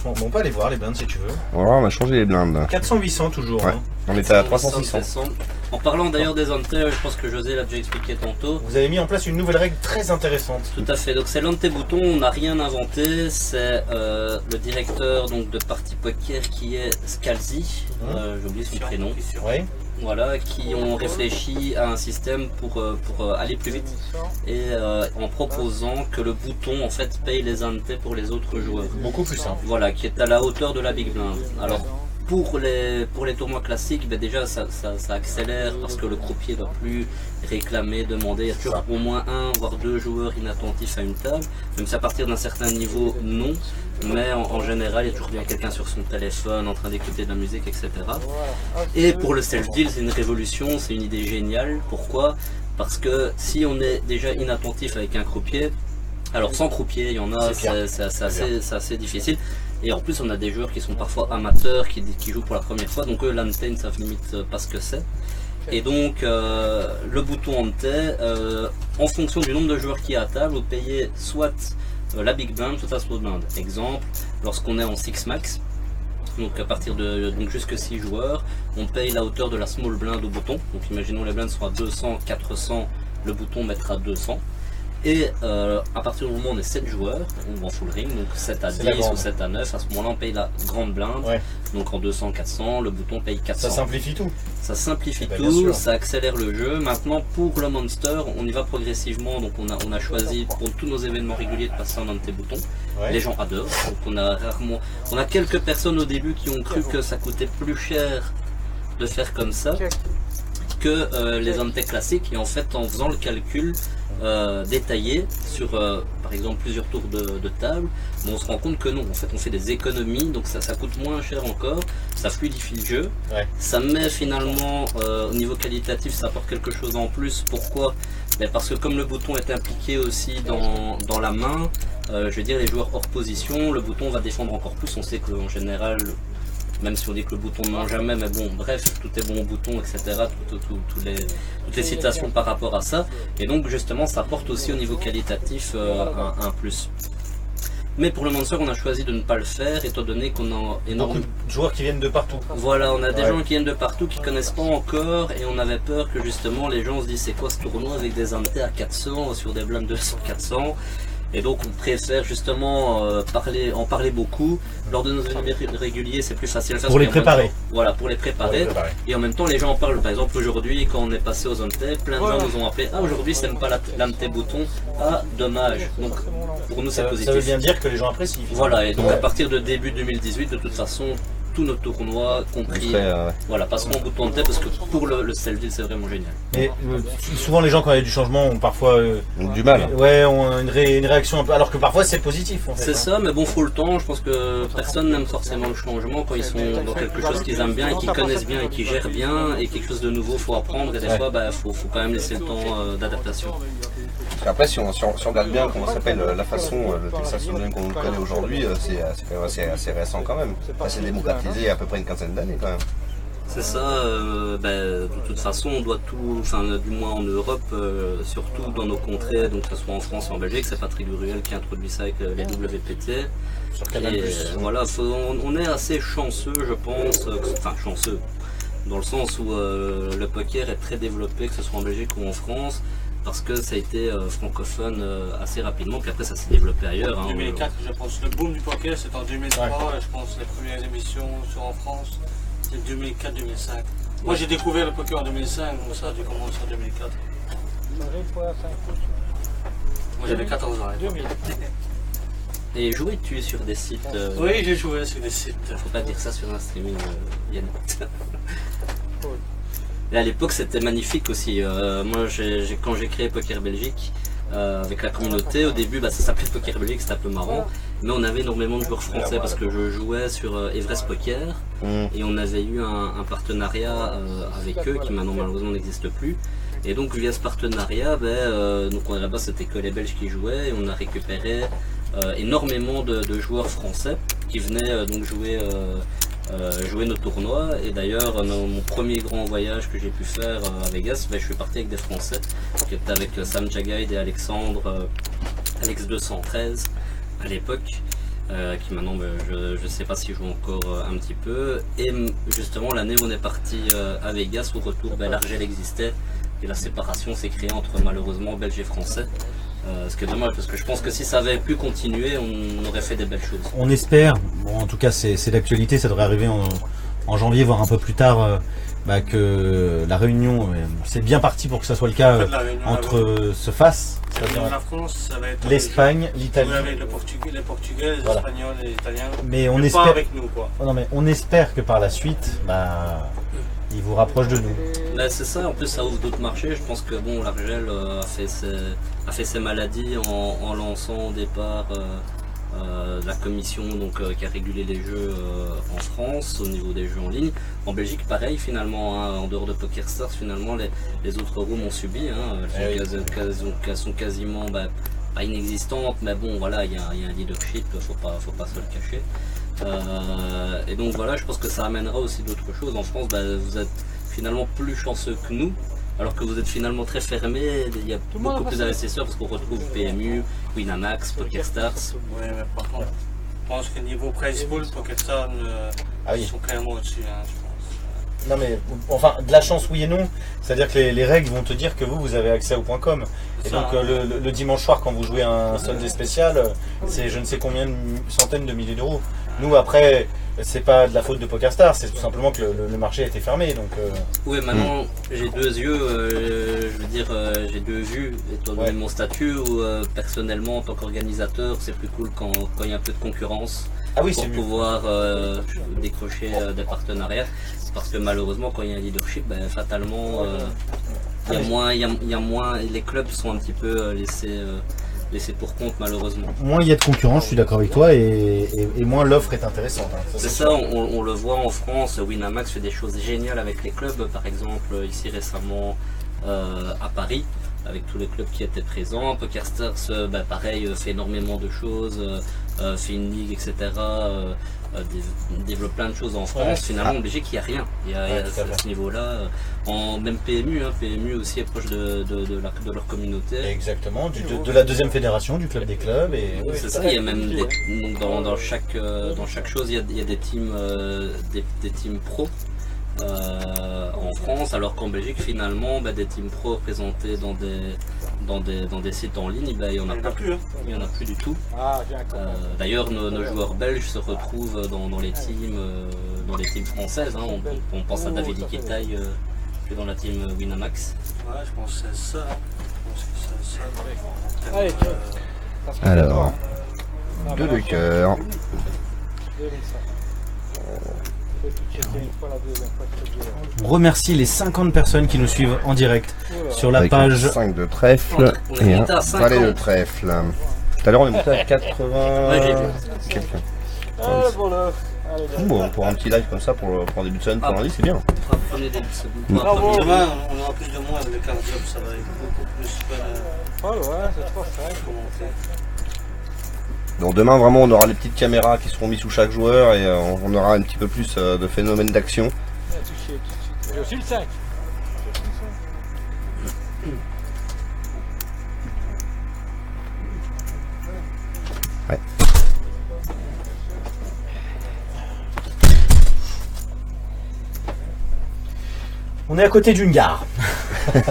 Bon, on peut aller voir les blindes si tu veux. Voilà, on a changé les blindes. 400-800 toujours. Ouais. Hein. On était à 300-600. En parlant d'ailleurs des hunters, je pense que José l'a déjà expliqué tantôt. Vous avez mis en place une nouvelle règle très intéressante. Tout à fait, donc c'est l'ante-bouton, on n'a rien inventé, c'est le directeur donc, de Party Poker qui est Scalzi, j'ai oublié son prénom. Ouais. voilà, qui ont réfléchi à un système pour aller plus vite et en proposant que le bouton en fait paye les ante pour les autres joueurs. Beaucoup plus simple. Voilà, qui est à la hauteur de la Big Blind. Alors pour les tournois classiques, ben déjà ça accélère parce que le croupier ne doit plus réclamer, demander. Il y a toujours au moins 1 voire 2 joueurs inattentifs à une table, même si à partir d'un certain niveau, non. Mais en général, il y a toujours bien quelqu'un sur son téléphone en train d'écouter de la musique, etc. Et pour le self-deal, c'est une révolution, c'est une idée géniale. Pourquoi? Parce que si on est déjà inattentif avec un croupier, alors sans croupier, il y en a, c'est assez difficile. Et en plus, on a des joueurs qui sont parfois amateurs, qui jouent pour la première fois, donc eux, l'ante, ils ne savent limite pas ce que c'est. Et donc, le bouton ante, en fonction du nombre de joueurs qui est à table, vous payez soit la Big Blind, soit la Small Blind. Exemple, lorsqu'on est en 6 max, donc à partir de jusque 6 joueurs, on paye la hauteur de la Small Blind au bouton. Donc imaginons les blinds sont à 200, 400, le bouton mettra 200. Et à partir du moment où on est 7 joueurs, ou en full ring, donc 7 à 10 ou 7 à 9, à ce moment-là on paye la grande blinde, donc en 200, 400, le bouton paye 400. Ça simplifie tout. Ça simplifie tout, ça accélère le jeu. Maintenant pour le Monster, on y va progressivement, donc on a choisi pour tous nos événements réguliers de passer en ante-bouton. Les gens adorent, donc on a quelques personnes au début qui ont cru que ça coûtait plus cher de faire comme ça que les ante classiques, et en fait en faisant le calcul détaillé sur par exemple plusieurs tours de table, on se rend compte que non, en fait on fait des économies, donc ça coûte moins cher encore, ça fluidifie le jeu, ça met finalement au niveau qualitatif, ça apporte quelque chose en plus. Pourquoi? Parce que comme le bouton est impliqué aussi dans la main, je veux dire les joueurs hors position, le bouton va défendre encore plus. On sait qu'en général, même si on dit que le bouton ne ment jamais, mais bon, bref, tout est bon au bouton, etc. Toutes les citations par rapport à ça. Et donc, justement, ça apporte aussi au niveau qualitatif un plus. Mais pour le Monster, on a choisi de ne pas le faire, étant donné qu'on a énormément de joueurs qui viennent de partout. Voilà, on a des gens qui viennent de partout, qui ne connaissent pas encore, et on avait peur que justement les gens se disent c'est quoi ce tournoi avec des ante à 400 sur des blindes 200-400. Et donc on préfère justement en parler beaucoup. Lors de nos événements réguliers, c'est plus facile à faire. Pour les préparer. Voilà, pour les préparer. Et en même temps, les gens en parlent. Par exemple, aujourd'hui, quand on est passé aux ante, plein de gens nous ont appelé. Ah, aujourd'hui, c'est même pas l'ante bouton. Ah, dommage. Donc pour nous, c'est positif. Ça veut bien dire que les gens apprécient. Voilà, et donc à partir de début 2018, de toute façon, tous nos tournois, compris, voilà, passeront en bouton ante, parce que pour le self-deal, c'est vraiment génial. Et souvent, les gens, quand il y a du changement, ont parfois du mal. Ont une réaction un peu, alors que parfois c'est positif. En fait, c'est ça, mais bon, faut le temps. Je pense que personne n'aime forcément le changement quand ils sont dans quelque chose qu'ils aiment bien et qu'ils connaissent bien et qu'ils gèrent bien, et quelque chose de nouveau, faut apprendre, et des fois, faut quand même laisser le temps d'adaptation. Après, si on regarde bien comment s'appelle la façon, le Texas Hold'em qu'on connaît aujourd'hui, c'est quand même assez récent quand même. C'est démocratisé il y a à peu près une quinzaine d'années quand même. C'est ça, de toute façon on doit tout, enfin du moins en Europe, surtout dans nos contrées, donc que ce soit en France ou en Belgique, c'est Patrick Duruel qui a introduit ça avec les WPT. Et voilà, on est assez chanceux, je pense, enfin chanceux, dans le sens où le poker est très développé, que ce soit en Belgique ou en France, parce que ça a été francophone assez rapidement, puis après ça s'est développé ailleurs. En 2004, je pense, le boom du poker c'est en 2003, et je pense les premières émissions en France c'est 2004-2005. Moi j'ai découvert le poker en 2005, donc ça a dû commencer en 2004. Moi j'avais 14 ans. Et jouais-tu sur des sites Oui, j'ai joué sur des sites. Faut pas dire ça sur un streaming, Yann. Et à l'époque c'était magnifique aussi. Moi quand j'ai créé Poker Belgique avec la communauté, au début ça s'appelait Poker Belgique, c'était un peu marrant, mais on avait énormément de joueurs français parce que je jouais sur Everest Poker et on avait eu un partenariat avec eux qui maintenant malheureusement n'existe plus. Et donc via ce partenariat, donc là-bas c'était que les Belges qui jouaient, et on a récupéré énormément de joueurs français qui venaient donc jouer nos tournois. Et d'ailleurs mon premier grand voyage que j'ai pu faire à Vegas, je suis parti avec des Français qui étaient avec Sam Jagaid et Alexandre, Alex 213 à l'époque, qui maintenant je sais pas s'il joue encore un petit peu. Et justement l'année où on est parti à Vegas, au retour l'Argel existait et la séparation s'est créée entre malheureusement Belges et Français. Ce qui est dommage, parce que je pense que si ça avait pu continuer, on aurait fait des belles choses. On espère, bon en tout cas c'est l'actualité, ça devrait arriver en janvier, voire un peu plus tard, que la réunion, c'est bien parti pour que ça soit le cas se fasse. La France, ça va être l'Espagne, l'Italie. Avec les Portugais, les Espagnols, les Italiens. Mais on espère pas avec nous, quoi. Oh non, mais on espère que par la suite, ils vous rapprochent de nous. C'est ça, en plus ça ouvre d'autres marchés. Je pense que bon, l'Argel a fait ses maladies en lançant au départ la commission qui a régulé les jeux en France au niveau des jeux en ligne. En Belgique, pareil finalement, en dehors de PokerStars, finalement les autres rooms ont subi. Elles sont quasiment pas inexistantes, mais bon voilà, il y a un leadership, faut pas se le cacher. Et donc voilà, je pense que ça amènera aussi d'autres choses. En France, vous êtes finalement plus chanceux que nous, alors que vous êtes finalement très fermé. Il y a beaucoup plus d'investisseurs parce qu'on retrouve PMU, Winamax, PokerStars. Oui, mais par contre, je pense que niveau prize pool, PokerStars sont clairement au-dessus, je pense. Non mais, enfin, de la chance oui et non. C'est-à-dire que les règles vont te dire que vous avez accès au .com. Et donc le dimanche soir, quand vous jouez un Sunday spécial, c'est je ne sais combien de centaines de milliers d'euros. Nous après, c'est pas de la faute de PokerStars, c'est tout simplement que le marché a été fermé. Donc, Oui, maintenant j'ai deux yeux, j'ai deux vues, étant donné mon statut, où personnellement en tant qu'organisateur, c'est plus cool quand il y a un peu de concurrence. Pour pouvoir décrocher des partenariats, parce que malheureusement quand il y a un leadership, fatalement il y a moins, les clubs sont un petit peu laissés pour compte malheureusement. Moins il y a de concurrence, je suis d'accord avec toi, et moins l'offre est intéressante. C'est ça, on le voit en France, Winamax fait des choses géniales avec les clubs, par exemple ici récemment à Paris, avec tous les clubs qui étaient présents. PokerStars, pareil, fait énormément de choses, fait une ligue, etc. Développe plein de choses en France. Finalement, en Belgique, il n'y a rien. Il y a à ce niveau-là. Même PMU, PMU aussi est proche de leur communauté. Exactement, de la deuxième fédération, du club des clubs. C'est ça, il y a même dans chaque chose, il y a des teams pro. En France, alors qu'en Belgique finalement des teams pro représentés dans des sites en ligne, il n'y en a pas plus. Il n'y en a plus du tout. D'ailleurs nos joueurs belges se retrouvent dans les teams françaises. On pense à David Iketaï qui est dans la team Winamax. Ouais, je pense que c'est ça. Alors, deux de cœur. On remercie les 50 personnes qui nous suivent en direct sur la page 5 de trèfle et un valet de trèfle. Tout à l'heure on est monté à 80 quelqu'un. Bon, pour un petit live comme ça, pour un début de semaine, pour lundi, c'est bien. Demain, on aura plus de monde avec le cardio, ça va être beaucoup plus c'est trop ça. Donc demain vraiment on aura les petites caméras qui seront mises sous chaque joueur et on aura un petit peu plus de phénomène d'action. J'ai aussi le 5. Ouais. On est à côté d'une gare. De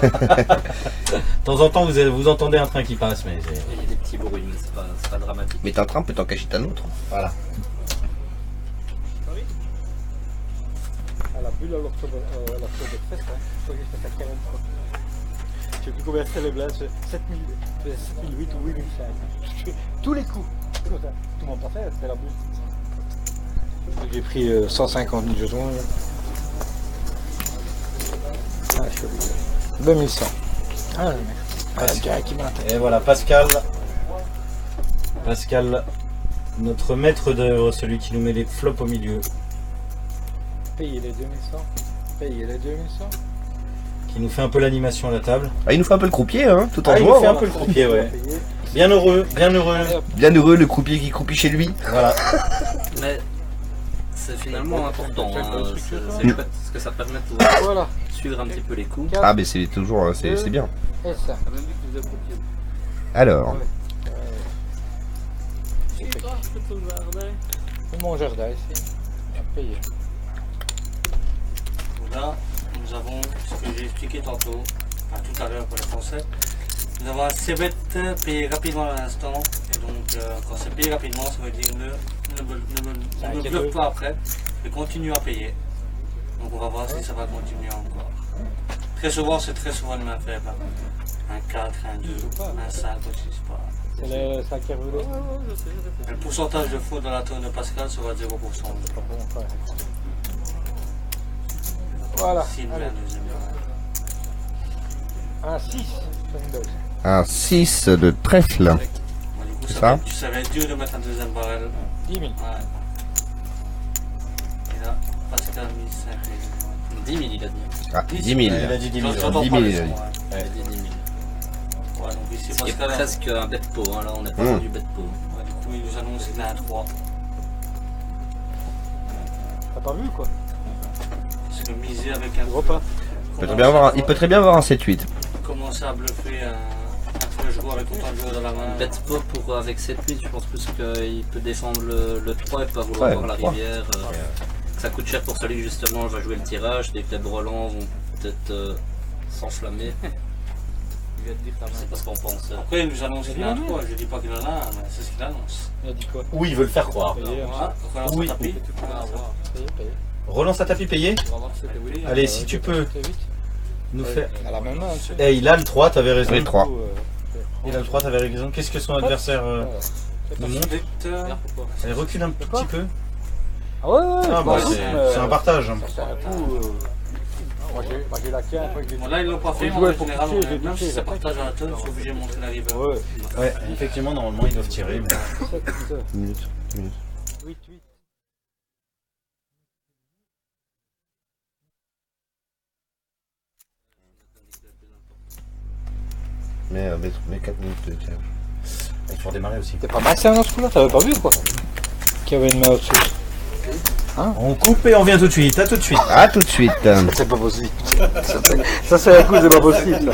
temps en temps vous entendez un train qui passe, mais il y a des petits bruits, mais c'est pas dramatique. Mais un train peut en cacher un autre. Voilà. À la bulle à l'Oktoberfest, je fais ça 40 fois. Je sais plus combien c'est les blagues, 7008 ou 8005. Tous les coups. Tout le monde pensait, c'était la bulle. J'ai pris 150 000 jetons. 2100. Et voilà, Pascal, notre maître d'œuvre, celui qui nous met les flops au milieu. Payer les 2100. Qui nous fait un peu l'animation à la table. Ah, il nous fait un peu le croupier, tout en jouant. Il nous fait un peu le croupier, ouais. Bien heureux. Bien heureux, le croupier qui croupit chez lui. Voilà. Mais c'est finalement important, c'est chouette, parce que ça permet de pouvoir suivre un petit peu les coups. Ah, mais c'est toujours, c'est bien. Et ça. Alors. C'est mon jardin ici. À payer. Là, nous avons ce que j'ai expliqué tantôt, tout à l'heure pour les Français. Nous avons un CBET payé rapidement à l'instant. Et donc, quand c'est payé rapidement, ça veut dire ne bloque pas après, mais continue à payer. Donc on va voir si ça va continuer encore. Très souvent, c'est très souvent une main faible. Un 4, un 2, un 5 aussi, c'est pas. C'est le 5 qui est revenu. Le pourcentage de faute dans la tourne de Pascal sera de 0%. Voilà. S'il met un deuxième. Un 6. Un 6 de trèfle. Bon, du coup, Ça ça va être dur de mettre un deuxième barrel. 10 000. Ouais. Et là, Pascal a mis 5 000. 10 000 il a dit. Ah, 10 000. Il a dit 10 000. J'entends 10 pas 000, le il a son, dit. ouais. Il a dit 10 000. Ouais, donc ici, Ce qui est Pascal, presque un bet pot, hein. Là on n'est pas du bet pot. ouais, du coup, il nous annonce qu'il a un 3. T'as pas vu quoi? Parce que miser avec un Repas. Il peut très bien avoir un 7-8. Commencer à bluffer un flush go avec autant de joueurs dans la main. Bet pot pour avec 7-8, je pense plus qu'il peut défendre le 3 et pas vouloir Ouais, voir la le 3. rivière. Ça coûte cher pour celui qui justement va jouer le tirage, des clubs relents vont peut-être s'enflammer. C'est pas ce qu'on pense. Après, il nous annonce qu'il a un 3. Je dis pas qu'il en a un, mais c'est ce qu'il annonce. Il a dit quoi? Où ils veulent faire croire. Voilà, relance Oui. le tapis. Payé. Relance à tapis payé. Allez, si tu peux nous faire. À la même main, tu sais. Eh, il a le 3, t'avais raison. Oui, le 3. Il a le 3, t'avais raison. Qu'est-ce que son adversaire nous montre? Victor. Allez, recule un petit peu. Ah ouais, ouais, Ah, bah, c'est un partage. C'est un coup. Moi j'ai la quinte. Bon, là, ils l'ont pas fait, Ils mais jouaient en pour général, toucher, j'ai même touché, si ça j'ai partage à la tonne, ils sont obligés de montrer la river. Ouais. Ouais, effectivement, normalement, ils doivent tirer. Mais... 8. 8. Mais 4 minutes de tirage. Il faut redémarrer aussi. T'es pas mal ça dans ce coup-là, t'avais pas vu quoi? Qu'il y avait une main au-dessus. On coupe et on vient tout de suite. À tout de suite. À tout de suite. C'est pas possible. Ça c'est un coup, c'est pas possible.